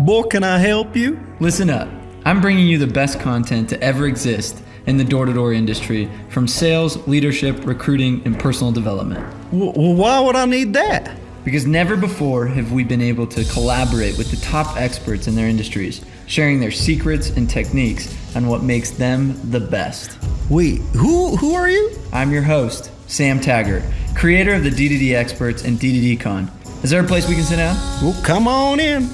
Boy, can I help you? Listen up. I'm bringing you the best content to ever exist in the door-to-door industry, from sales, leadership, recruiting, and personal development. Well, why would I need that? Because never before have we been able to collaborate with the top experts in their industries, sharing their secrets and techniques on what makes them the best. Wait, who are you? I'm your host, Sam Taggart, creator of the DDD Experts and DDD Con. Is there a place we can sit down? Well, come on in.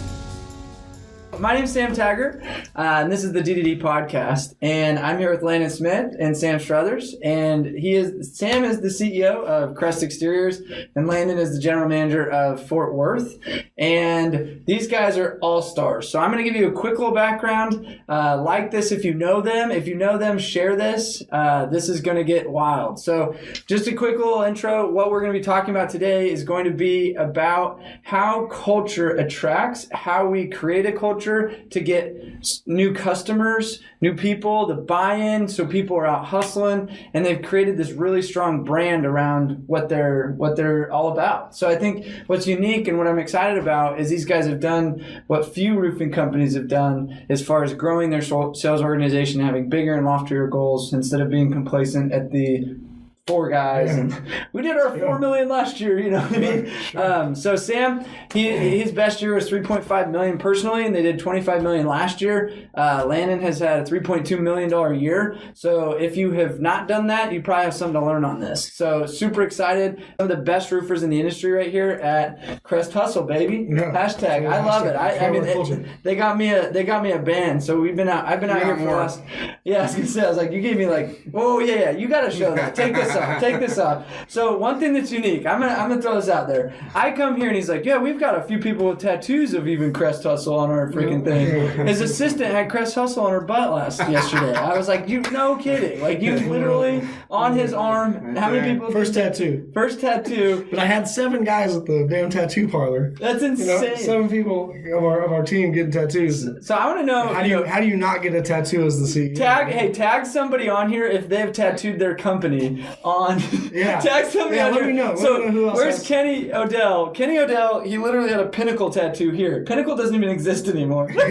My name's Sam Taggart, and this is the DDD Podcast, and I'm here with Landen Smith and Sam Struthers, and Sam is the CEO of Crest Exteriors, and Landen is the general manager of Fort Worth, and these guys are all stars. So I'm going to give you a quick little background. Like this if you know them. If you know them, share this. This is going to get wild. So just a quick little intro. What we're going to be talking about today is going to be about how culture attracts, how we create a culture to get new customers, new people, the buy-in, so people are out hustling, and they've created this really strong brand around what they're all about. So I think what's unique and what I'm excited about is these guys have done what few roofing companies have done as far as growing their sales organization, having bigger and loftier goals instead of being complacent at the 4 guys, and we did our 4 million last year, you know what I mean? Sure. So Sam, his best year was 3.5 million personally, and they did 25 million last year. Landen has had a $3.2 million year. So if you have not done that, you probably have something to learn on this. So super excited. Some of the best roofers in the industry right here at Crest Hustle, baby. Yeah. Hashtag. Yeah, I love it. I mean, they got me a band. So I've been out here for the last. Yeah, I was gonna say. I was like, you gave me like, oh yeah, you got to show that. Take this off. Take this off. So one thing that's unique, I'm gonna throw this out there. I come here and he's like, yeah, we've got a few people with tattoos of even Crest Hustle on our freaking thing. His assistant had Crest Hustle on her butt yesterday. I was like, no kidding. Like, you literally on his arm. How many people? First tattoo. But I had 7 guys at the damn tattoo parlor. That's insane. 7 people of our team getting tattoos. So I want to know how do you not get a tattoo as the CEO? Tag somebody on here if they've tattooed their company on. Yeah. Tag somebody on let here. me know. So let me know who else where's has... Kenny Odell? Kenny Odell, he literally had a Pinnacle tattoo here. Pinnacle doesn't even exist anymore. So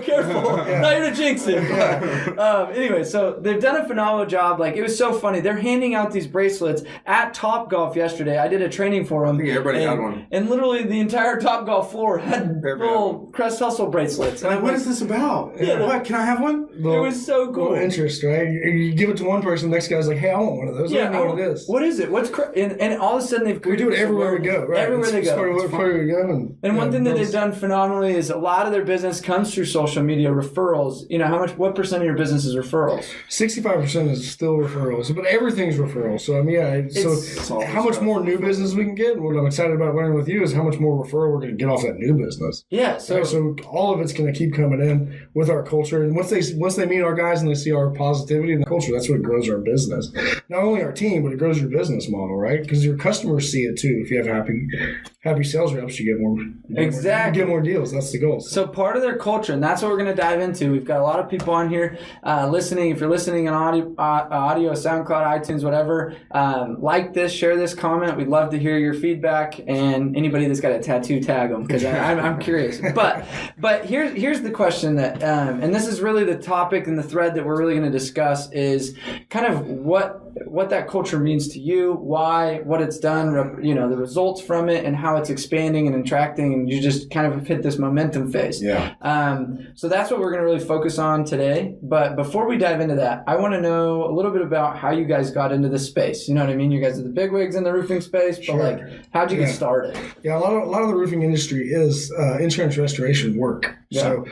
careful. Yeah. Not here to jinx it. But, anyway, so they've done a phenomenal job. Like, it was so funny. They're handing out these bracelets at Topgolf yesterday. I did a training for them. I think everybody had one. And literally the entire Topgolf floor had little Crest Hustle bracelets. And what is this about? Yeah, what? Can I have one? It was so cool. Interest, right? You give it to one person, the next guy's like, hey, I want one of those. I don't know what it is. What is it? And all of a sudden they've We do it everywhere we go, right? Everywhere they go. Everywhere we go. And one thing that they've done phenomenally is a lot of their business comes through social media referrals. You know, what percent of your business is referrals? 65% is still referrals, but everything's referrals. So I mean, so how much more new business we can get, and what I'm excited about learning with you is how much more referral we're going to get off that new business. Yeah. So all of it's going to keep coming in with our culture, and once they meet our guys and they see our positivity and the culture, that's what grows our business. Not only our team, but it grows your business model, right? Because your customers see it too. If you have happy sales reps, you get more. Exactly. You get more deals. That's the goal. So part of their culture, and that's what we're going to dive into. We've got a lot of people on here listening. If you're listening on audio, SoundCloud, iTunes, whatever, like this, share this, comment. We'd love to hear your feedback. And anybody that's got a tattoo, tag them, because I'm curious. But here's the question that, and this is really the topic and the thread that we're really going to discuss is kind of what that culture means to you, why, what it's done, you know, the results from it, and how it's expanding and attracting, and you just kind of hit this momentum phase. Yeah. So that's what we're going to really focus on today. But before we dive into that, I want to know a little bit about how you guys got into this space. You know what I mean? You guys are the bigwigs in the roofing space, but like, how'd you get started? Yeah, a lot of the roofing industry is insurance restoration work. Yeah. So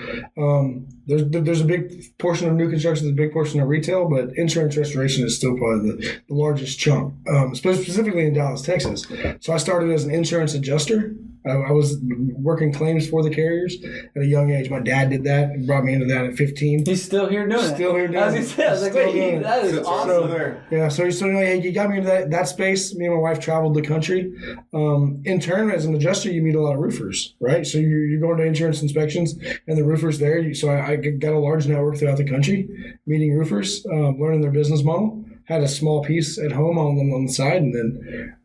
there's a big portion of new construction, there's a big portion of retail, but insurance restoration is still probably the largest chunk, specifically in Dallas, Texas. So I started as an insurance adjuster. I was working claims for the carriers at a young age. My dad did that and brought me into that at 15. He's still here doing it. Still here doing it. I was like, wait, that is awesome. So he got me into that space. Me and my wife traveled the country. In turn, as an adjuster, you meet a lot of roofers, right? So you're going to insurance inspections, and the roofers there. So I got a large network throughout the country, meeting roofers, learning their business model. Had a small piece at home on the side, and then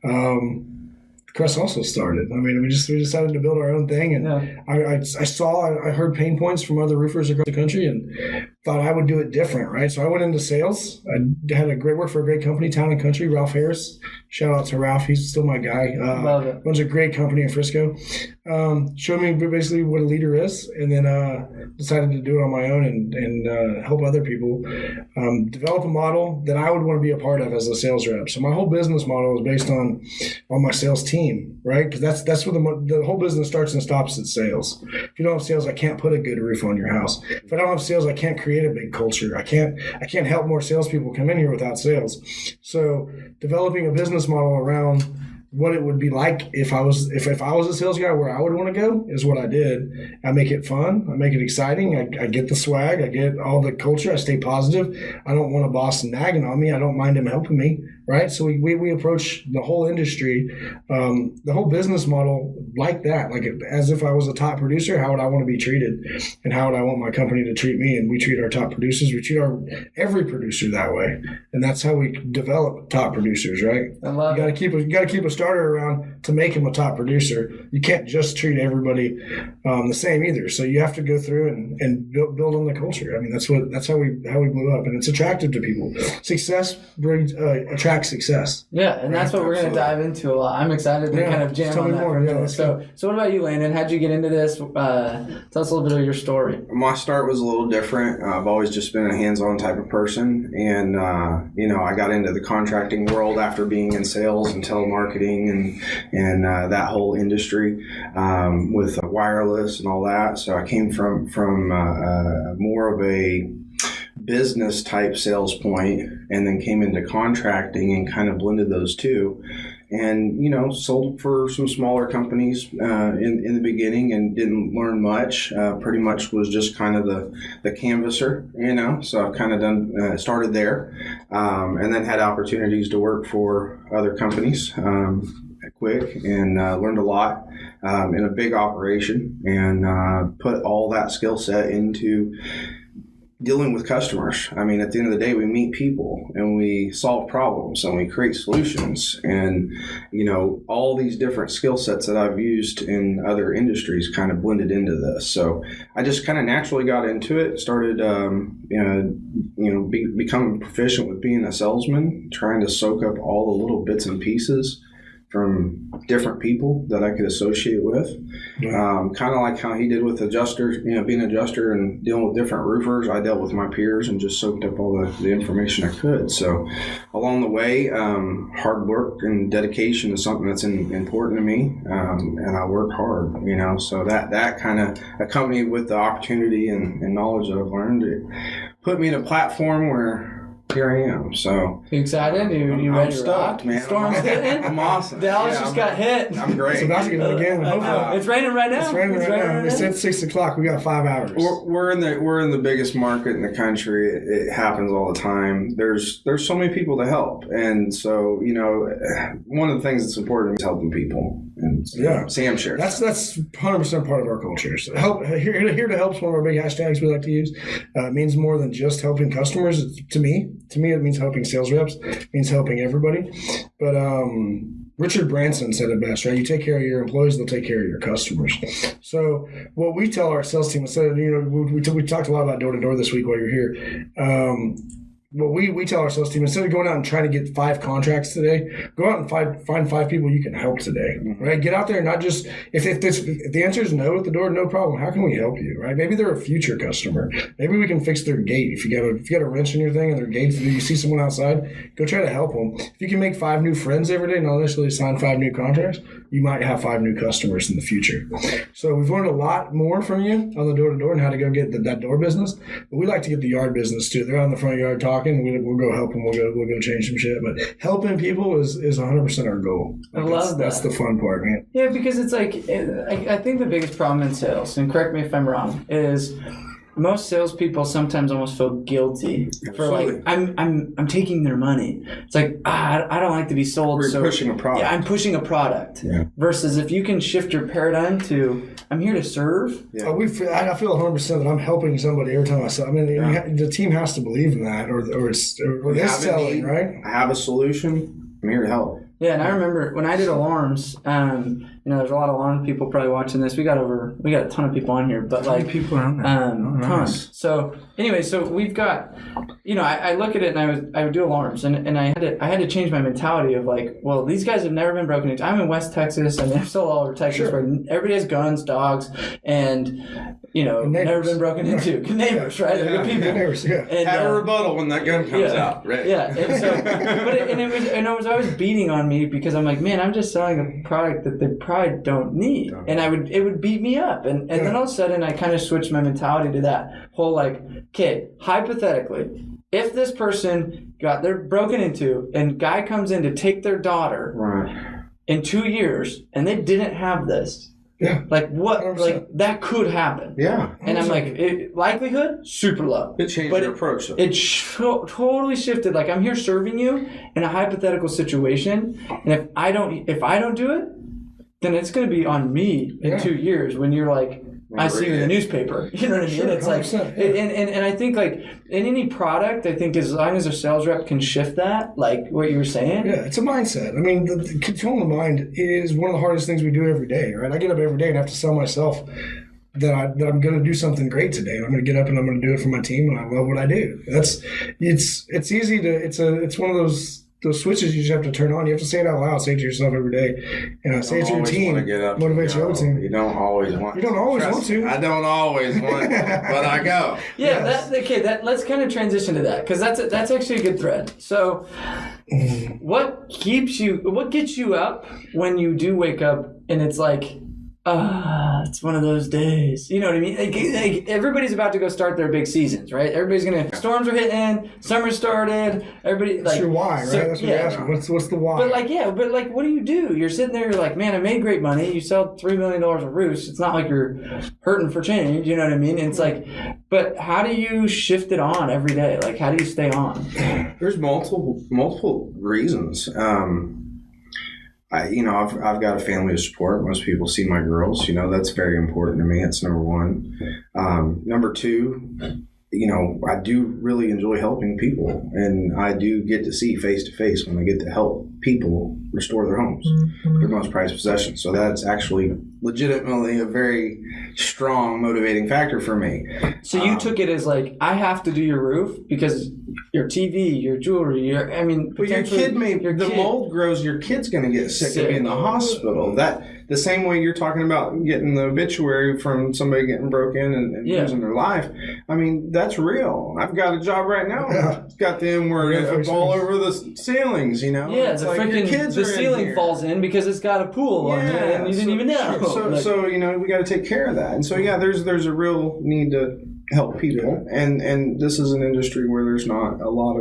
Crest also started. I mean, we decided to build our own thing, and I heard pain points from other roofers across the country, and thought I would do it different, right? So I went into sales. I had work for a great company, Town and Country, Ralph Harris. Shout out to Ralph, he's still my guy. Love it. Runs a great company in Frisco. Showed me basically what a leader is, and then decided to do it on my own and help other people develop a model that I would want to be a part of as a sales rep. So my whole business model is based on my sales team, right? Because that's where the whole business starts and stops at sales. If you don't have sales, I can't put a good roof on your house. If I don't have sales, I can't create a big culture. I can't help more salespeople come in here without sales. So developing a business model around what it would be like if I was a sales guy, where I would want to go, is what I did. I make it fun. I make it exciting. I get the swag. I get all the culture. I stay positive. I don't want a boss nagging on me. I don't mind him helping me, right? So we approach the whole industry, the whole business model like that, like as if I was a top producer. How would I want to be treated, and how would I want my company to treat me? And we treat our top producers. We treat every producer that way, and that's how we develop top producers, right? I love You got to keep a starter around to make him a top producer. You can't just treat everybody the same either. So you have to go through and build on the culture. I mean, that's how we blew up, and it's attractive to people. Success attracts success. Yeah, and that's what we're going to dive into a lot. I'm excited to kind of jam tell on me that. more. Yeah, So what about you, Landen? How'd you get into this? Tell us a little bit of your story. My start was a little different. I've always just been a hands-on type of person, and I got into the contracting world after being in sales and telemarketing and that whole industry with wireless and all that. So I came from more of a business type sales point, and then came into contracting and kind of blended those two. And, sold for some smaller companies in the beginning, and didn't learn much. Pretty much was just kind of the canvasser, So I've kind of started there, and then had opportunities to work for other companies quick, and learned a lot in a big operation, and put all that skill set into dealing with customers. I mean, at the end of the day, we meet people and we solve problems and we create solutions, and all these different skill sets that I've used in other industries kind of blended into this. So I just kind of naturally got into it, started becoming proficient with being a salesman, trying to soak up all the little bits and pieces from different people that I could associate with. Kind of like how he did with adjusters, being an adjuster and dealing with different roofers. I dealt with my peers and just soaked up all the information I could. So along the way, hard work and dedication is something that's important to me, and I work hard, so that kind of accompanied with the opportunity and knowledge that I've learned, it put me in a platform where here I am. So you excited? You ready to rock? Man. Storm's hitting. I'm awesome. Dallas just got hit. I'm great. It's about to get it again. It's raining right now. It's raining right now. They said 6 o'clock. We got 5 hours. We're in the biggest market in the country. It happens all the time. There's so many people to help, and so one of the things that's important is helping people. And Sam shares. That's 100% part of our culture. So here to help is one of our big hashtags we like to use. It means more than just helping customers. To me, it means helping sales reps. It means helping everybody. But Richard Branson said it best, right? You take care of your employees, they'll take care of your customers. So what we tell our sales team, instead of, we talked a lot about door-to-door this week while you're here. What we tell our sales team, instead of going out and trying to get 5 contracts today, go out and find 5 people you can help today, right? Get out there and not just, if the answer is no at the door, no problem. How can we help you, right? Maybe they're a future customer. Maybe we can fix their gate. If you got a wrench in your thing and their gate, you see someone outside, go try to help them. If you can make 5 new friends every day, not necessarily sign 5 new contracts, you might have 5 new customers in the future. So we've learned a lot more from you on the door-to-door and how to go get that door business. But we like to get the yard business too. They're out in the front yard talking. We'll go help them. We'll go change some shit. But helping people is 100% our goal. I love that. That's the fun part, man. Yeah, because it's like I think the biggest problem in sales, and correct me if I'm wrong, is most salespeople sometimes almost feel guilty for like I'm taking their money. It's like I don't like to be sold. We're pushing a product. Yeah, I'm pushing a product. Yeah. Versus if you can shift your paradigm to I'm here to serve. Yeah. I feel 100% that I'm helping somebody every time I sell. I mean, the team has to believe in that, or it's selling, right? I have a solution. I'm here to help. Yeah, and I remember when I did alarms. There's a lot of alarm people probably watching this. We got a ton of people on here, but How many like people are on there? tons. So anyway, so we've got, I look at it and I would do alarms, and I had to change my mentality of like, well, these guys have never been broken into. I'm in West Texas, and they're still all over Texas, where everybody has guns, dogs, and never been broken into. Good neighbors, right? They're good people. Good neighbors, yeah. And, Have a rebuttal when that gun comes out, right? Yeah, and so, it was always beating on me because I'm like, man, I'm just selling a product that they probably don't need, and it would beat me up, and then all of a sudden I kind of switched my mentality to that whole like, okay, hypothetically, if this person got their broken into, and guy comes in to take their daughter in 2 years, and they didn't have this. Yeah. Like what? 100%. Like that could happen. Yeah. And I'm like, likelihood super low. It changed your approach. Though. It totally shifted. Like I'm here serving you in a hypothetical situation, and if I don't do it, then it's going to be on me in 2 years when you're like, I see you in the newspaper. You know what I mean? Sure, it's like, 100%, yeah. and I think like in any product, I think as long as a sales rep can shift that, like what you were saying. Yeah, it's a mindset. I mean, the controlling the mind is one of the hardest things we do every day, right? I get up every day and have to sell myself that I'm going to do something great today. I'm going to get up and I'm going to do it for my team, and I love what I do. It's easy to it's one of those switches you just have to turn on. You have to say it out loud. Say it to yourself every day. Say it to your team. Motivates your own team. You don't always want. You don't always want to. I don't always want, but I go. Yeah, yes. Let's kind of transition to that because that's actually a good thread. So, what gets you up when you do wake up and it's like, it's one of those days. You know what I mean? Like everybody's about to go start their big seasons, right? Storms are hitting, summer started, everybody That's your why, right? That's what you're asking. What's the why? But what do you do? You're sitting there, you're like, man, I made great money. You sell $3 million of roofs. It's not like you're hurting for change, you know what I mean? And it's like, but how do you shift it on every day? Like, how do you stay on? There's multiple reasons. I've got a family to support. Most people see my girls. That's very important to me. That's number one. Number two, I do really enjoy helping people, and I do get to see face to face when I get to help people restore their homes, their most prized possessions. So that's actually legitimately a very strong motivating factor for me. So you took it as like, I have to do your roof because your TV, your jewelry, your kid mold grows, your kid's going to get sick and be in the hospital. That the same way you're talking about getting the obituary from somebody getting broken and losing their life. I mean, that's real. I've got a job right now. Yeah. It's got them where it's all over the ceilings, Yeah, it's like the ceiling falls in because it's got a pool on it and you didn't even know. So we got to take care of that. And so there's a real need to help people, and this is an industry where there's a lot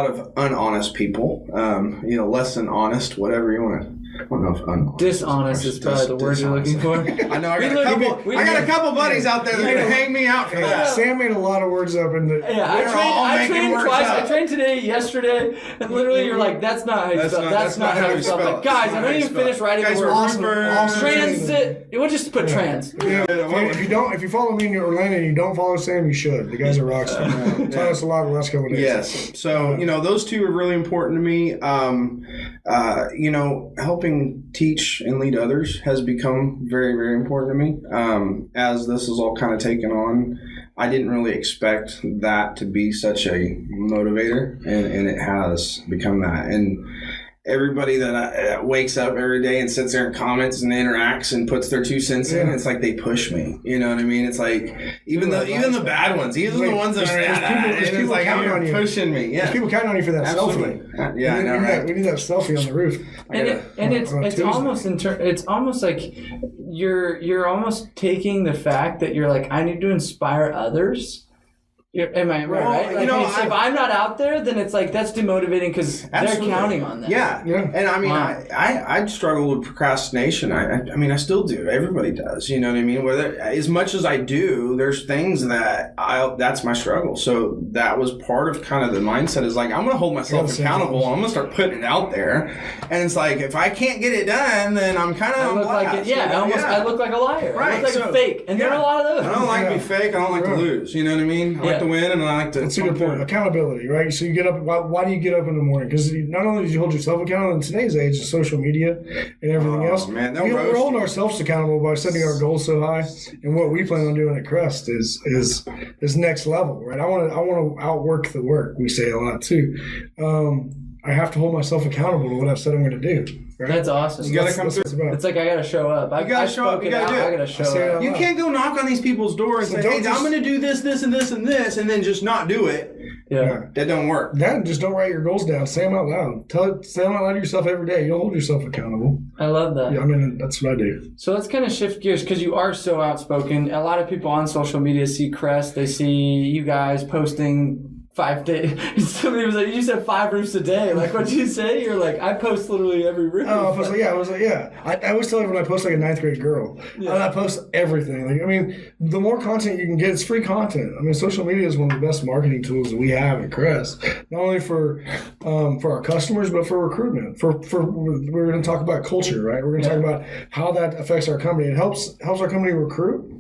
of unhonest people, less than honest, whatever you want to. I don't know if unhonest. Dishonest is probably the word you're looking for. I know. I got a couple buddies out there that are gonna hang me out for that. Sam made a lot of words up in the. Yeah, I trained twice. I trained today, yesterday, and literally you're like, that's not how you spell. That's not how you spell. Like, guys, I don't even finish writing the word. Transit. We'll just put trans. Yeah. If you follow me in Orlando and you don't follow Sam, you should. The guy's a rock star. Taught us a lot the last couple of days. Yes. So those two are really important to me. Helping teach and lead others has become very, very important to me. As this is all kind of taken on, I didn't really expect that to be such a motivator, and it has become that. And everybody that wakes up every day and sits there and comments and interacts and puts their 2 cents in, it's like they push me. You know what I mean? It's like even the bad ones, even the ones that are people like counting on you, pushing me. Yeah, there's people counting on you for that Absolutely. selfie. Yeah, I know, right? We need that selfie on the roof. It's almost like you're almost taking the fact that you're like, I need to inspire others. Am I right? Like, if I'm not out there, then it's like that's demotivating because they're counting on that. Yeah. And I mean, I struggle with procrastination. I mean, I still do. Everybody does. You know what I mean? Whether as much as I do, there's things that that's my struggle. So that was part of kind of the mindset is like I'm going to hold myself accountable. I'm going to start putting it out there, and it's like if I can't get it done, then I'm kind of I look like a liar. Right. I look like a fake, and there are a lot of those. I don't like to be fake. I don't like to lose. You know what I mean? I like to win, and I like to. That's a good point. Accountability, right? So you get up. Why do you get up in the morning? Because not only do you hold yourself accountable in today's age of social media and everything else, man, we're holding ourselves accountable by setting our goals so high. And what we plan on doing at Crest is next level, right? I want to outwork the work. We say a lot too. I have to hold myself accountable to what I've said I'm going to do. Right? That's awesome. You gotta come through. It's like I gotta show up. You gotta show up. You gotta do it. I gotta show up. You can't go knock on these people's doors and say, "Hey, I'm going to do this, this, and this, and this," and then just not do it. Yeah, that don't work. Just don't write your goals down. Say them out loud. Say them out loud to yourself every day. You'll hold yourself accountable. I love that. Yeah, I mean, that's what I do. So let's kind of shift gears because you are so outspoken. A lot of people on social media see Crest. They see you guys posting 5 days. Somebody was like, "You said 5 roofs a day." Like, what'd you say? You're like, "I post literally every roof." Oh, I was like, yeah. I always tell everyone I post like a 9th grade girl. Yeah. And I post everything. Like, I mean, the more content you can get, it's free content. I mean, social media is one of the best marketing tools that we have at Crest. Not only for our customers, but for recruitment. We're going to talk about culture, right? We're going to talk about how that affects our company. It helps our company recruit.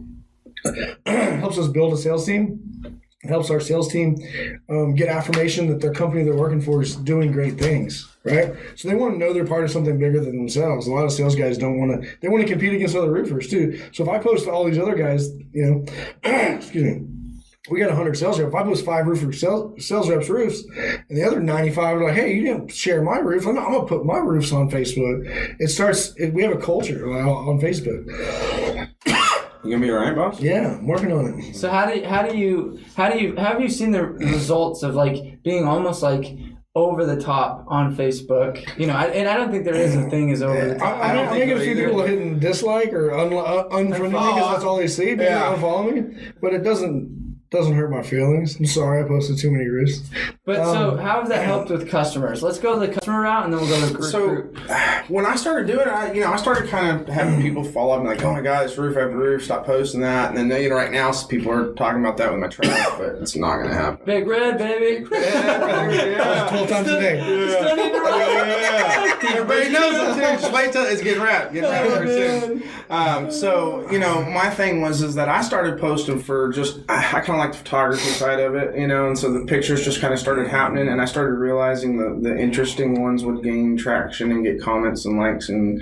Helps us build a sales team. It helps our sales team get affirmation that their company they're working for is doing great things, right? So they want to know they're part of something bigger than themselves. A lot of sales guys don't want to. They want to compete against other roofers too. So if I post all these other guys, excuse me, we got 100 sales reps. If I post 5 roofer sales reps roofs, and the other 95 are like, "Hey, you didn't share my roof. I'm going to put my roofs on Facebook." We have a culture on Facebook. You gonna be all right, boss? Yeah, I'm working on it. So how have you seen the results of like being almost like over the top on Facebook? You know, I don't think there is a thing as over the top. I think a few people are hitting dislike or unfriending me because that's all they see. Maybe unfollow me, but it doesn't hurt my feelings. I'm sorry I posted too many roofs. But so how has that helped with customers? Let's go to the customer route and then we'll go to group. So when I started doing it, I started kind of having people follow up and like, "Oh my God, it's roof after roof, stop posting that." And then right now people are talking about that with my truck, but it's not going to happen. Big red, baby. Yeah. 12 times a day. Still need to wrap. Everybody knows it too. Just wait till it's getting wrapped. Pretty soon. So my thing was that I started posting for I kind of like the photography side of it, and so the pictures just kind of started happening, and I started realizing the interesting ones would gain traction and get comments and likes and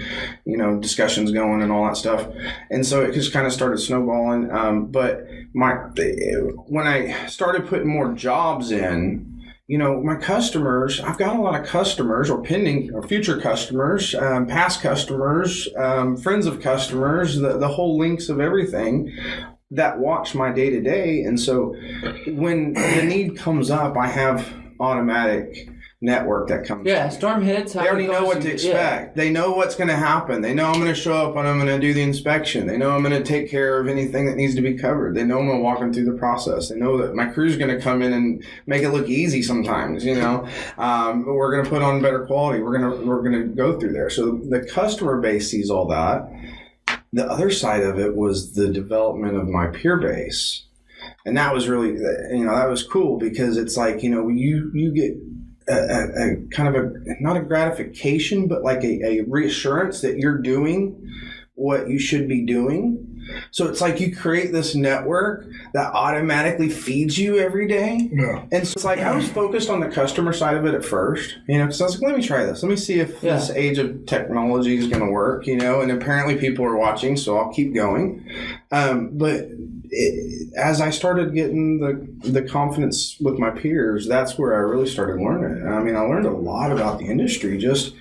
discussions going and all that stuff, and so it just kind of started snowballing. But when I started putting more jobs in, my customers, I've got a lot of customers or pending or future customers, past customers, friends of customers, the whole links of everything that watch my day to day. And so when the need comes up, I have automatic network that comes. Yeah, storm hits. They already know what to expect. Yeah. They know what's going to happen. They know I'm going to show up and I'm going to do the inspection. They know I'm going to take care of anything that needs to be covered. They know I'm going to walk them through the process. They know that my crew's going to come in and make it look easy sometimes, but we're going to put on better quality. We're going to go through there. So the customer base sees all that. The other side of it was the development of my peer base. And that was really, that was cool because it's like, you get a kind of not a gratification, but like a reassurance that you're doing what you should be doing. So it's like you create this network that automatically feeds you every day. Yeah. And so it's like I was focused on the customer side of it at first, because I was like, let me try this. Let me see if this age of technology is going to work, and apparently people are watching, so I'll keep going. But as I started getting the confidence with my peers, that's where I really started learning. I mean, I learned a lot about the industry just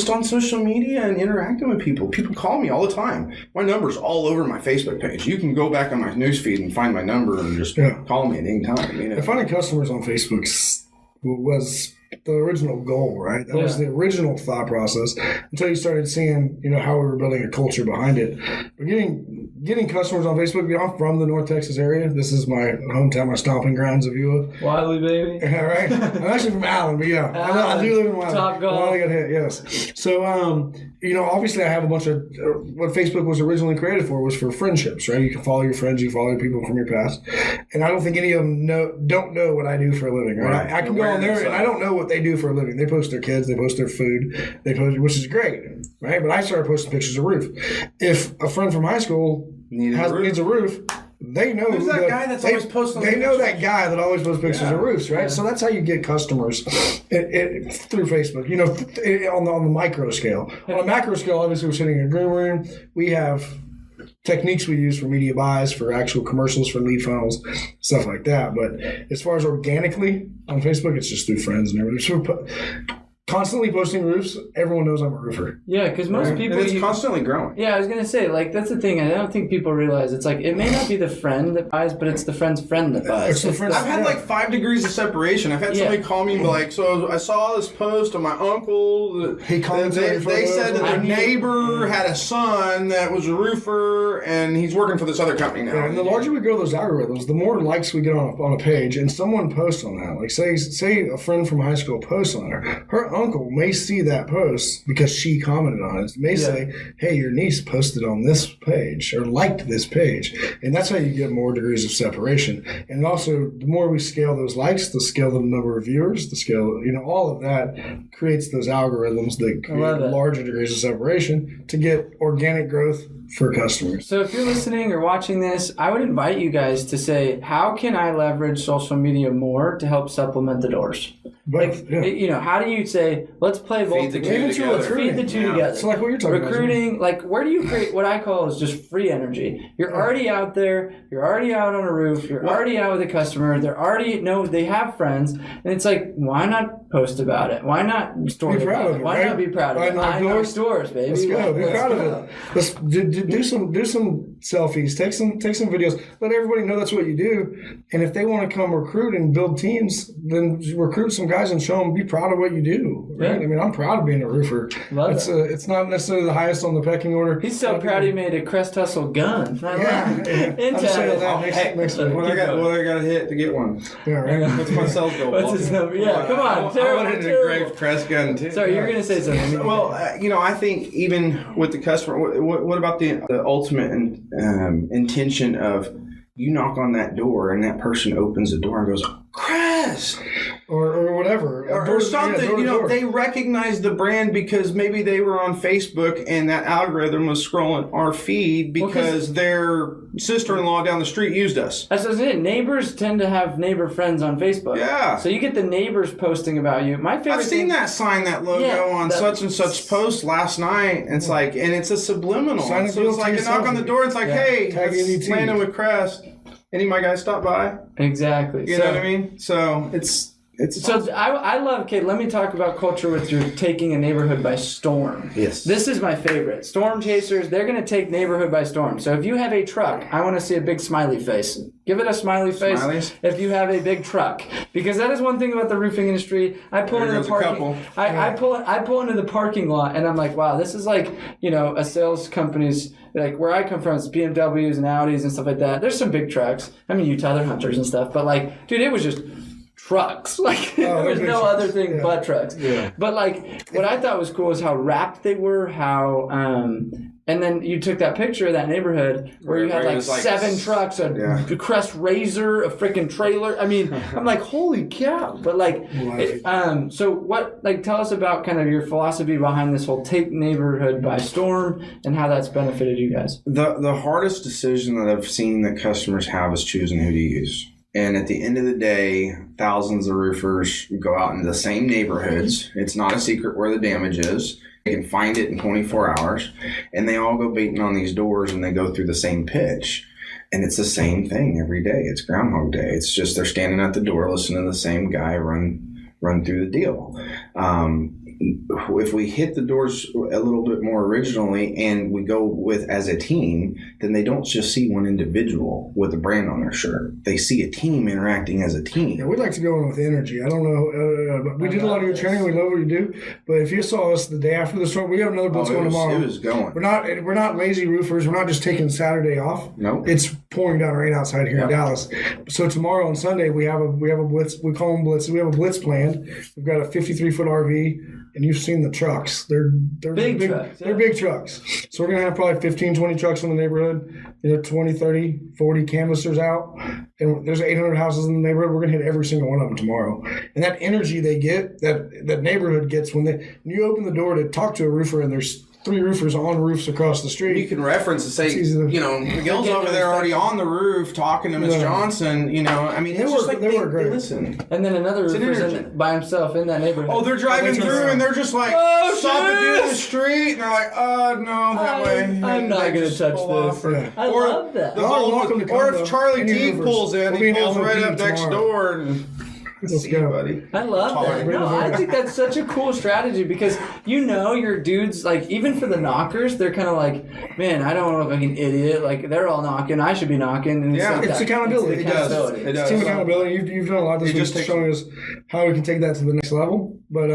on social media and interacting with people. People call me all the time. My number's all over my Facebook page. You can go back on my newsfeed and find my number and just call me at any time. And finding customers on Facebook was the original goal, right? That was the original thought process until you started seeing, how we were building a culture behind it. But getting customers on Facebook, I'm from the North Texas area. This is my hometown, my stomping grounds, if you will. Wiley, baby. Yeah, right? I'm actually from Allen, but I do live in Wiley. Top golf. Wiley got hit, yes. So, obviously I have a bunch of, what Facebook was originally created for was for friendships, right? You can follow your friends, you follow people from your past. And I don't think any of them don't know what I do for a living, right? I can go on there and I don't know what they do for a living. They post their kids, they post their food, which is great, right? But I started posting pictures of roof. If a friend from high school needs a roof, they know Who's that guy that's always posting They know pictures? that guy that always posts pictures of roofs, right? So that's how you get customers through Facebook. On the micro scale. On a macro scale, obviously we're sitting in a green room. We have techniques we use for media buys, for actual commercials, for lead funnels, stuff like that. But as far as organically on Facebook, it's just through friends and everything. So constantly posting roofs, everyone knows I'm a roofer. Yeah, because most people... And it's constantly growing. Yeah, I was going to say, like, that's the thing. I don't think people realize. It's like, it may not be the friend that buys, but it's the friend's friend that buys. It's the friend's I've had like 5 degrees of separation. I've had somebody call me and be like, so I saw this post of my uncle. He commented on your They photos. said that their neighbor had a son that was a roofer, and he's working for this other company now. Yeah, and the larger we grow those algorithms, the more likes we get on a page, and someone posts on that. Like say a friend from high school posts on her uncle may see that post because she commented on it. May say, hey, your niece posted on this page or liked this page. And that's how you get more degrees of separation. And also, the more we scale those likes, the scale the number of viewers, the scale, all of that creates those algorithms that create larger degrees of separation to get organic growth for customers. So if you're listening or watching this, I would invite you guys to say, how can I leverage social media more to help supplement the doors? How do you say, let's play both together. Feed the two together. So like what you're talking Recruiting, like where do you create what I call is just free energy? You're already out there, you're already out on a roof, you're already out with a customer, they have friends, and it's like, why not post about it? Why not story about it? Why not be proud of it? I knock doors, baby. Let's go. Be proud of it. Let's do some selfies. Take some videos. Let everybody know that's what you do. And if they want to come recruit and build teams, then recruit some guys and show them. Be proud of what you do. Right? Yeah. I mean, I'm proud of being a roofer. It's not necessarily the highest on the pecking order. He's so proud he made a Crest Hustle gun. I'm saying that next week. What I got to hit to get one? Yeah, right. What's my sales goal? What's his number? Yeah, come on. I wanted an engraved Crest gun too. Sorry, you're going to say something. Well, I think even with the customer, what about the ultimate intention of you knock on that door and that person opens the door and goes, Crest! Or whatever. Or something. They recognize the brand because maybe they were on Facebook and that algorithm was scrolling our feed because their sister-in-law down the street used us. That's what I'm saying. Neighbors tend to have neighbor friends on Facebook. Yeah. So you get the neighbors posting about you. My favorite I've seen that sign, that logo on such and such post last night. And it's like, and it's a subliminal. So it's like you knock on the door, it's like, hey, it's Landen with Crest. Any of my guys stop by? Exactly. You know what I mean? So it's so I love, okay, let me talk about culture with your taking a neighborhood by storm. Yes. This is my favorite. Storm chasers, they're going to take neighborhood by storm. So if you have a truck, I want to see a big smiley face. Give it a smiley face if you have a big truck. Because that is one thing about the roofing industry. I pull into the parking I pull into the parking lot and I'm like, wow, this is like, a sales company's, like where I come from, it's BMWs and Audis and stuff like that. There's some big trucks. I mean, Utah, they're hunters and stuff. But like, dude, it was just trucks. Like there was no other thing but trucks. Yeah. But like what I thought was cool is how wrapped they were, how and then you took that picture of that neighborhood where you had like 7 trucks, a Crest Razor, a freaking trailer. I mean, I'm like, holy cow. But like so what, like, tell us about kind of your philosophy behind this whole take neighborhood by storm and how that's benefited you guys. The hardest decision that I've seen that customers have is choosing who to use. And at the end of the day, thousands of roofers go out into the same neighborhoods. It's not a secret where the damage is. They can find it in 24 hours. And they all go beating on these doors and they go through the same pitch. And it's the same thing every day. It's Groundhog Day. It's just they're standing at the door listening to the same guy run through the deal. If we hit the doors a little bit more originally and we go with as a team, then they don't just see one individual with a brand on their shirt. They see a team interacting as a team. Yeah, we'd like to go in with energy. I don't know. We did a lot of your training. We love what you do. But if you saw us the day after the storm, we have another blitz going tomorrow. It was going. We're not lazy roofers. We're not just taking Saturday off. No. It's pouring down rain outside here in Dallas. So tomorrow and Sunday we have a blitz. We call them blitzes. We have a blitz planned. We've got a 53-foot RV. And you've seen the trucks. They're big trucks. They're big trucks. So we're going to have probably 15, 20 trucks in the neighborhood. 20, 30, 40 canvassers out. And there's 800 houses in the neighborhood. We're going to hit every single one of them tomorrow. And that energy they get, that neighborhood gets when you open the door to talk to a roofer and there's 3 roofers on roofs across the You street. can reference and say, It's easy to- you know, Miguel's over there already on the roof talking to Miss Yeah. Johnson. You know, I mean, They it's were- just like they were great. listen. And then another an roofer's energy. by himself in that neighborhood. Oh, they're driving They through just- and they're just like, Oh, stop the dude in the shit. street. And they're like, no, that way. I'm And not they going to just touch pull this. off. Yeah. I Or love that. the Y'all are whole- welcome to come, or if though. Charlie Any T roofers. pulls in, We'll he be in pulls right LVP up next tomorrow. door and Let's see go. you, buddy. I love that. No, I think that's such a cool strategy because you know your dudes, like, even for the knockers, they're kind of like, man, I don't want to look like an idiot. Like, they're all knocking. I should be knocking. And Yeah. like It's that. accountability. It's It does. accountability. It does. Team accountability. You've done a lot this It week just takes- showing us how we can take that to the next level. But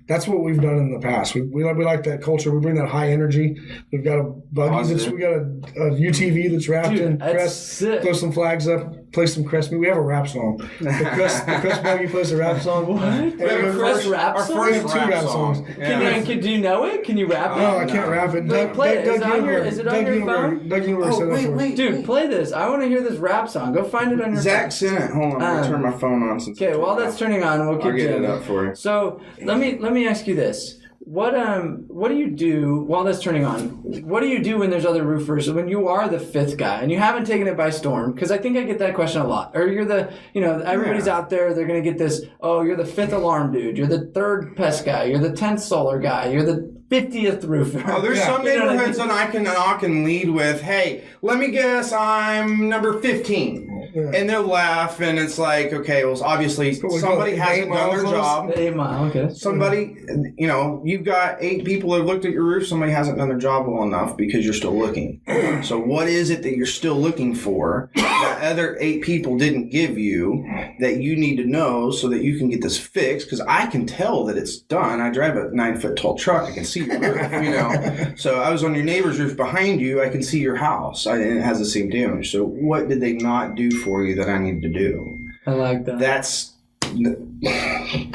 that's what we've done in the past. We like that culture. We bring that high energy. We've got a buggy that's, Positive. we got a UTV that's wrapped Dude, in that's Crest. sick. Throw some flags up. Play some Crest. We have a rap song. The Crest buggy plays a rap song. What? And We have a we- Crest rap our song? We first have 2 rap songs. songs. Do you know it? Can you rap it? No, I can't rap it. Wait, play it. Is it on your- is it on Doug your Uniberg- phone? Doug Uniberg Oh, said that wait, for us. wait. Dude, play this. I want to hear this rap song. Go find it on your Zach phone. sent it. Hold on, I'm gonna turn my phone on. Since Okay, while that's turning on, we'll keep I'll get it jamming. up for you. So let me ask you this: what do you do while that's turning on? What do you do when there's other roofers? When you are the 5th guy and you haven't taken it by storm? Because I think I get that question a lot. Or you're the, everybody's out there. They're gonna get this. Oh, you're the 5th alarm dude. You're the 3rd pest guy. You're the 10th solar guy. You're the 50th roofer. Oh, there's some You know what I neighborhoods mean? that I can lead with, hey, let me guess I'm number 15. Yeah. And they'll laugh, and it's like, okay, well, obviously what we somebody call it, hasn't 8 done their mile job. The 8 Mile. Okay. Somebody, you've got 8 people that have looked at your roof. Somebody hasn't done their job well enough because you're still looking. So what is it that you're still looking for that other 8 people didn't give you that you need to know so that you can get this fixed? Because I can tell that it's done. I drive a 9-foot tall truck. I can see your roof, So I was on your neighbor's roof behind you. I can see your house, and it has the same damage. So what did they not do for you that I need to do? I like that. That's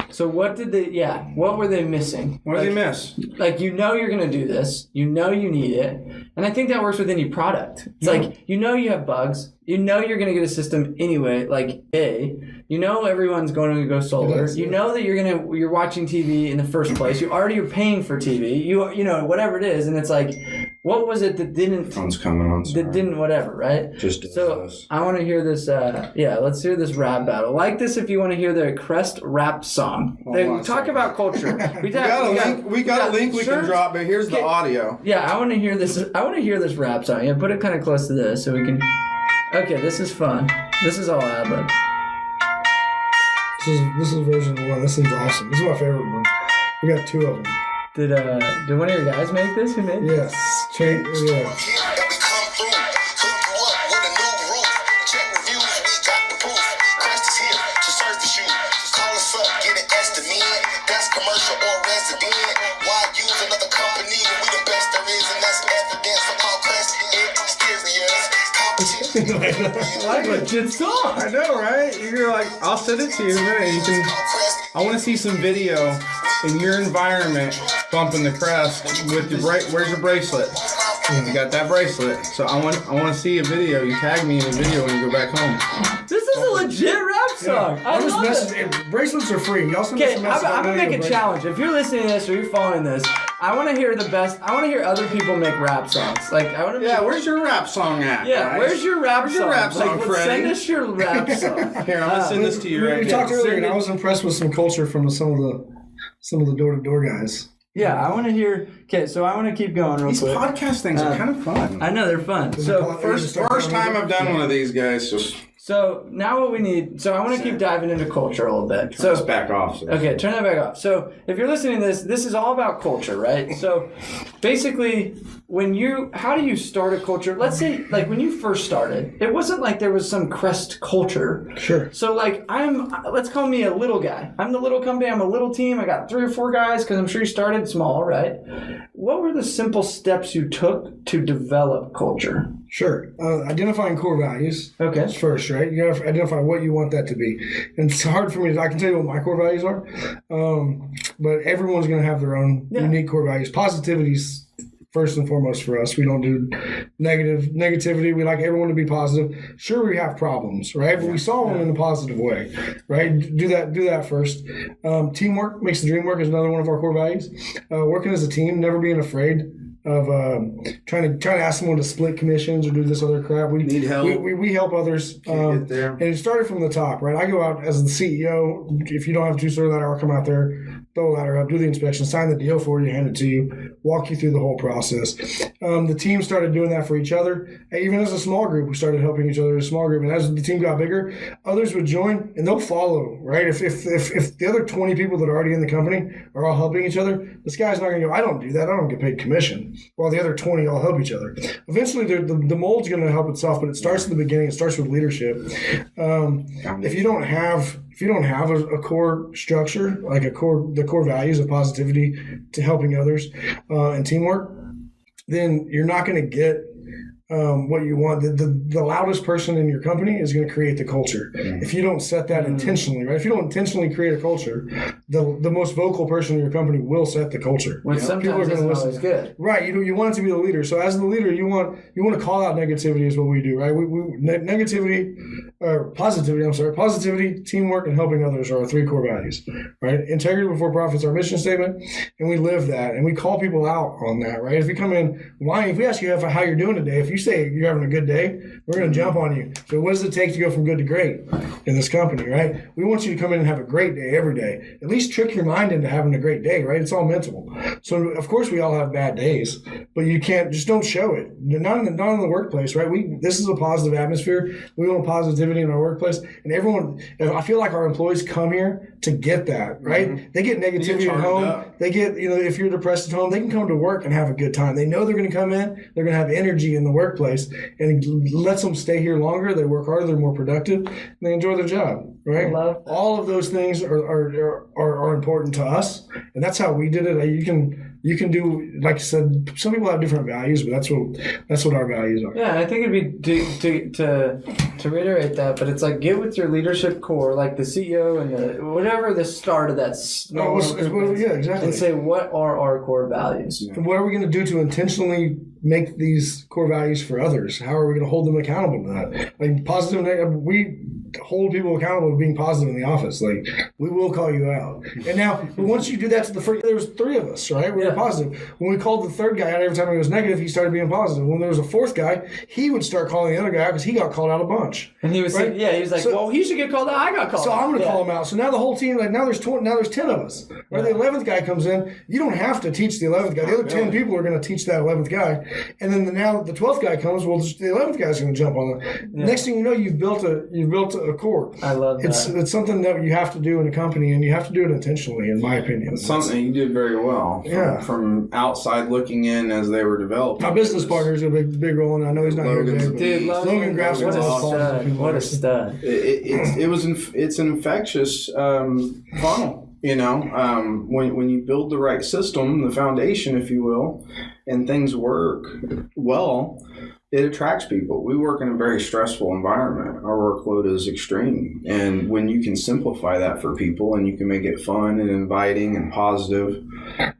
So what did they? Yeah, what were they missing? what did they miss? Like, you're going to do this. You know you need it. And I think that works with any product. It's like, you have bugs. You know you're going to get a system anyway, like everyone's going to go solar. Yes, You yeah. know that you're watching TV in the first place. You already are paying for TV. You know, whatever it is. And it's like, what was it that didn't, Phone's coming on. Sorry. that didn't whatever, right? Just does So this. I want to hear this. Let's hear this rap battle. Like this, if you want to hear the Crest rap song. They on a talk second. about culture. We got a link we can shirts. drop, but here's the Okay. audio. Yeah, I want to hear this. I want to hear this rap song. Yeah, put it kind of close to this so we can. Okay, this is fun. This is all ad lib. This is version 1. This thing's awesome. This is my favorite one. We got 2 of them. Did one of your guys make this? Who made it? Yes. Yeah. That we come through, hook you up with a new roof. Check reviews, we got the proof. Crest is here to service you. Call us up, get an estimate. That's commercial or resident. Why use another company? We the best there is, and that's evidence. So call Crest Exteriors. Competition. Like a legit song. I know, right? You're like, I'll send it to you in a minute. You can. I want to see some video in your environment bumping the Crest with your Where's your bracelet? You got that bracelet. So I want to see a video. You tag me in a video when you go back home. This is a legit rap song. I Just love message. it. Bracelets are free. Y'all send Okay, us a I'm message. gonna make a challenge. If you're listening to this or you're following this, I want to hear the best. I want to hear other people make rap songs. Like, I want to. Yeah, where's your rap song at? Yeah, guys? where's your rap Where's song? your rap song, Like, Freddie? send us your rap song. Here, I'm gonna send this to you right We here. talked earlier, and Send I it- was impressed with some culture from some of the door-to-door guys. Yeah, I want to hear. Okay, so I want to keep going real These quick. podcast things are kind of fun. I know they're fun. So First time I've done one of these, guys. Just so now what we need. So I want to keep diving into culture a little bit. just So back off. So. okay, turn that back off. So if you're listening to this is all about culture, right? So basically, how do you start a culture? Let's say, like, when you first started, it wasn't like there was some Crest culture. Sure. So, like, let's call me a little guy. I'm the little company. I'm a little team. I got 3 or 4 guys because I'm sure you started small, right? What were the simple steps you took to develop culture? Sure. Identifying core values. Okay. That's first, right? You gotta identify what you want that to be. And it's hard for me. I can tell you what my core values are, but everyone's gonna have their own unique core values. Positivity's first and foremost for us. We don't do negativity. We like everyone to be positive. Sure, we have problems, right? But we solve them in a positive way, right? Do that first. Teamwork makes the dream work is another one of our core values. Working as a team, never being afraid of trying to ask someone to split commissions or do this other crap. We need help. We help others. Get there. And it started from the top, right? I go out as the CEO. If you don't have a two-story ladder, I'll come out there, throw a ladder up, do the inspection, sign the deal for you, hand it to you, walk you through the whole process. The team started doing that for each other. Even as a small group, we started helping each other as a small group. And as the team got bigger, others would join and they'll follow, right? If the other 20 people that are already in the company are all helping each other, this guy's not going to go, I don't do that. I don't get paid commission. While the other 20 all help each other. Eventually, the mold's going to help itself, but it starts at the beginning. It starts with leadership. If you don't have a core structure, like the core values of positivity to helping others and teamwork, then you're not going to get what you want. The loudest person in your company is going to create the culture. If you don't set that intentionally, right? If you don't intentionally create a culture, the most vocal person in your company will set the culture. Which sometimes isn't always good. Right. You want it to be the leader. So as the leader, you want to call out negativity is what we do, right? Positivity, teamwork, and helping others are our three core values, right? Integrity before profit is our mission statement, and we live that, and we call people out on that, right? If you come in lying, if we ask you how you're doing today, if you say you're having a good day, we're going to jump on you. So what does it take to go from good to great in this company, right? We want you to come in and have a great day every day. At least trick your mind into having a great day, right? It's all mental. So of course we all have bad days, but you don't show it. Not in the workplace, right? This is a positive atmosphere. We want positivity in our workplace, and I feel like our employees come here to get that, right? Mm-hmm. They get negativity at home. Up. They get, if you're depressed at home, they can come to work and have a good time. They know they're going to come in, they're going to have energy in the workplace, and it lets them stay here longer. They work harder, they're more productive, and they enjoy their job, right? All of those things are important to us, and that's how we did it. You can do, like I said, some people have different values, but that's what our values are. Yeah, I think it'd be to reiterate that, but it's like get with your leadership core, like the CEO and whatever the start of that. Yeah, exactly. And say, what are our core values? And what are we going to do to intentionally make these core values for others? How are we going to hold them accountable to that? Like positive, we hold people accountable to being positive in the office. Like, we will call you out. And now, once you do that to the first, there was three of us, right? We were positive. When we called the third guy out every time he was negative, he started being positive. When there was a fourth guy, he would start calling the other guy out because he got called out a bunch. And he was right? He was like, well, he should get called out. I got called out. So I'm going to call him out. So now the whole team, like now there's 10 of us. Right? The 11th guy comes in. You don't have to teach the 11th guy. The other 10 people are going to teach that 11th guy. And then now the 12th guy comes, well, the 11th guy's going to jump on it. Next thing you know, you've built a core. I love that. It's something that you have to do in a company, and you have to do it intentionally, in my opinion. It's something you did very well. From outside looking in as they were developing. My business partner's a big role, and I know he's not here today. Dude, Logan grabs what a stud. It's an infectious funnel. When you build the right system, the foundation, if you will, and things work well, it attracts people. We work in a very stressful environment. Our workload is extreme. And when you can simplify that for people and you can make it fun and inviting and positive.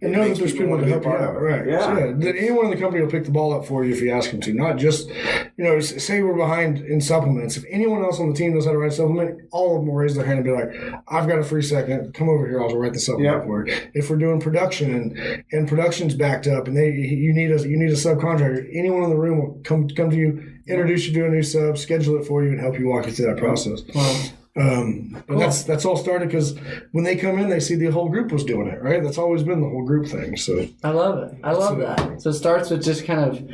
And know that there's people to help you out. Right. Yeah. So that anyone in the company will pick the ball up for you if you ask them to. Not just, say we're behind in supplements. If anyone else on the team knows how to write a supplement, all of them will raise their hand and be like, I've got a free second. Come over here. I'll write the supplement for you. If we're doing production and production's backed up and you need a subcontractor, anyone in the room will come to you, introduce you to a new sub, schedule it for you, and help you walk you through that process. But that's all started because when they come in, they see the whole group was doing it, right? That's always been the whole group thing. So I love it. I love that. So it starts with just kind of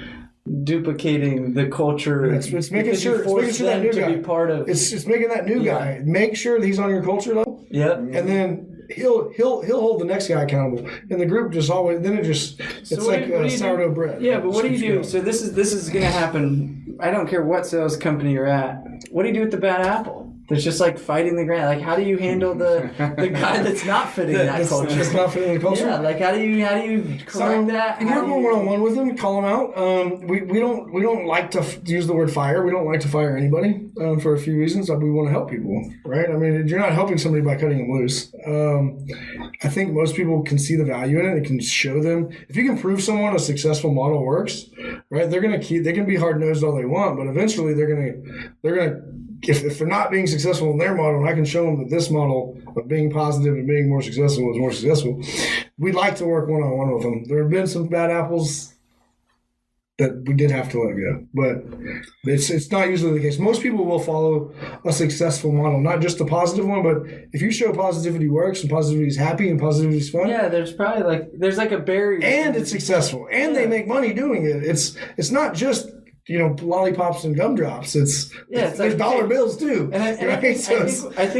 duplicating the culture. It's making sure that new guy be part of. It's making that new guy make sure that he's on your culture level. Yep. And then he'll hold the next guy accountable, and the group just always. Then it's like sourdough bread. Yeah, but what do you do? So this is going to happen. I don't care what sales company you're at. What do you do with the bad apple? that's just like fighting the grain. Like, how do you handle the guy that's not fitting that culture? It's not fitting the culture. Yeah, like how do you correct that? You work one-on-one with them, call them out. We don't like to use the word fire. We don't like to fire anybody for a few reasons. We want to help people, right? I mean, you're not helping somebody by cutting them loose. I think most people can see the value in it. It can show them. If you can prove someone a successful model works, right? They can be hard-nosed all they want, but eventually they're gonna. If they're not being successful in their model, and I can show them that this model of being positive and being more successful is more successful, we'd like to work one-on-one with them. There have been some bad apples that we did have to let go, but it's not usually the case. Most people will follow a successful model, not just a positive one, but if you show positivity works and positivity is happy and positivity is fun, yeah, there's probably there's a barrier, and it's successful, and they make money doing it. It's not just lollipops and gumdrops. There's dollar bills too. And I think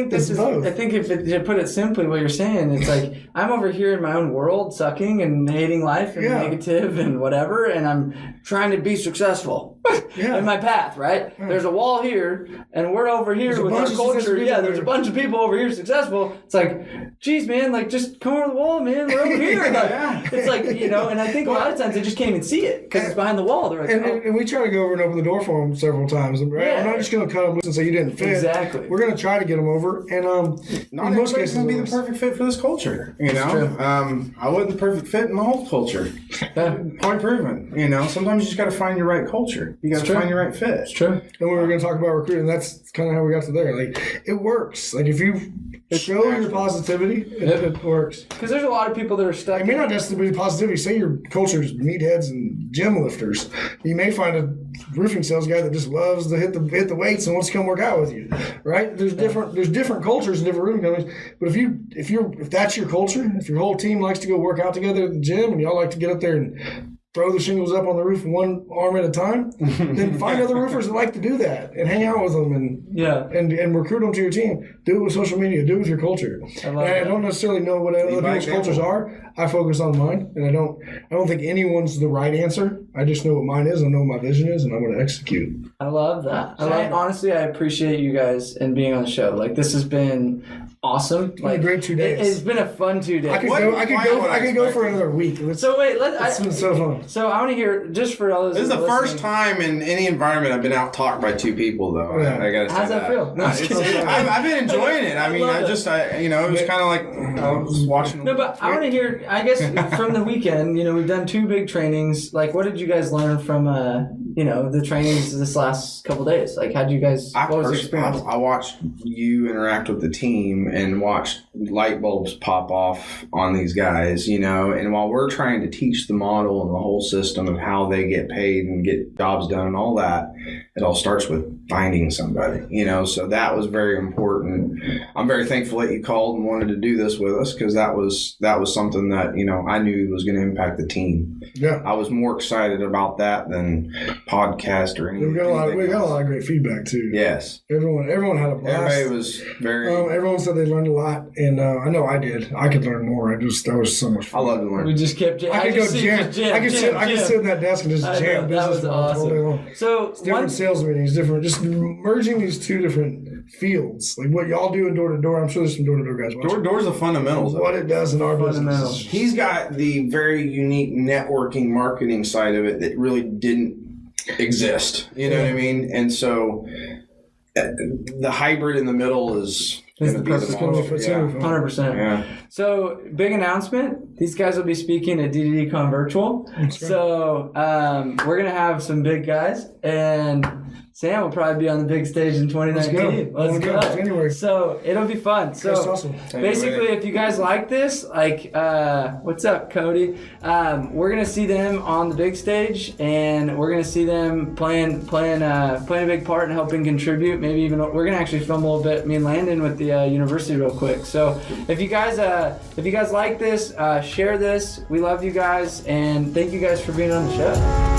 to put it simply, what you're saying, it's like I'm over here in my own world, sucking and hating life and negative and whatever, and I'm trying to be successful in my path. Right? There's a wall here, and we're over here with our culture. Yeah, there's a bunch of people over here successful. It's like, geez, man, just come over the wall, man. We're over here. It's like, and I think a lot of times they just can't even see it because it's behind the wall. They're like, and we try to go over and open the door for them several times. Right? Yeah. We're not just going to cut them loose and say you didn't fit. Exactly. We're going to try to get them over, and not in most cases, going to be the perfect fit for this culture. I wasn't the perfect fit in my whole culture. Point proven. Sometimes you just got to find your right culture. You got to find your right fit. It's true. And we were going to talk about recruiting. That's kind of how we got to there. It works. If you show your positivity, it works. Because there's a lot of people that are stuck. It may not necessarily be positivity. Say your culture is meatheads and gym lifters. You may find a roofing sales guy that just loves to hit the weights and wants to come work out with you, right? There's different cultures in different roofing companies. But if that's your culture, if your whole team likes to go work out together at the gym and y'all like to get up there and throw the shingles up on the roof one arm at a time, then find other roofers that like to do that and hang out with them and recruit them to your team. Do it with social media. Do it with your culture. I don't necessarily know what other people's cultures are. I focus on mine, and I don't think anyone's the right answer. I just know what mine is. I know what my vision is, and I'm going to execute. I love that. Honestly, I appreciate you guys and being on the show. This has been awesome. It's been a great 2 days. It's been a fun 2 days. I could go for another week. So wait, it's been so fun. So I want to hear, just for all those. This is the first time in any environment I've been out talked by two people, though. Yeah. I gotta say How's that feel? No, I've been enjoying it. I mean, it was kind of like I was watching. No, but I want to hear. I guess from the weekend, we've done 2 big trainings. What did you guys learn from the trainings this last couple days? How did you guys? What was your experience? I watched you interact with the team and watched light bulbs pop off on these guys. And while we're trying to teach the model and the whole system of how they get paid and get jobs done and all that, it all starts with finding somebody. So that was very important. I'm very thankful that you called and wanted to do this with us, because that was something that I knew was going to impact the team. Yeah, I was more excited about that than podcast or anything. We got a lot of great feedback too. Yes, everyone had a blast. Everybody was very. Everyone said they learned a lot, and I know I did. I could learn more. That was so much fun. I love to learn. We just kept. I could sit in that desk and just jam business. That was awesome. All day long. So different sales meetings, just merging these 2 different fields, what y'all do in door to door. I'm sure there's some door to door guys watching. Door's the fundamentals. What it does in our business. He's got the very unique networking marketing side of it that really didn't exist. You know what I mean? And so the hybrid in the middle is going to be the model. 100%. Yeah. So, big announcement. These guys will be speaking at DDDCon Virtual. So, we're going to have some big guys, and Sam will probably be on the big stage in 2019. Let's go. January. So, it'll be fun. So, awesome. Basically, if you guys like this, what's up, Cody? We're going to see them on the big stage, and we're going to see them playing a big part and helping contribute. Maybe even we're going to actually film a little bit, me and Landen, with the university real quick. So, if you guys like this, share this. We love you guys, and thank you guys for being on the show.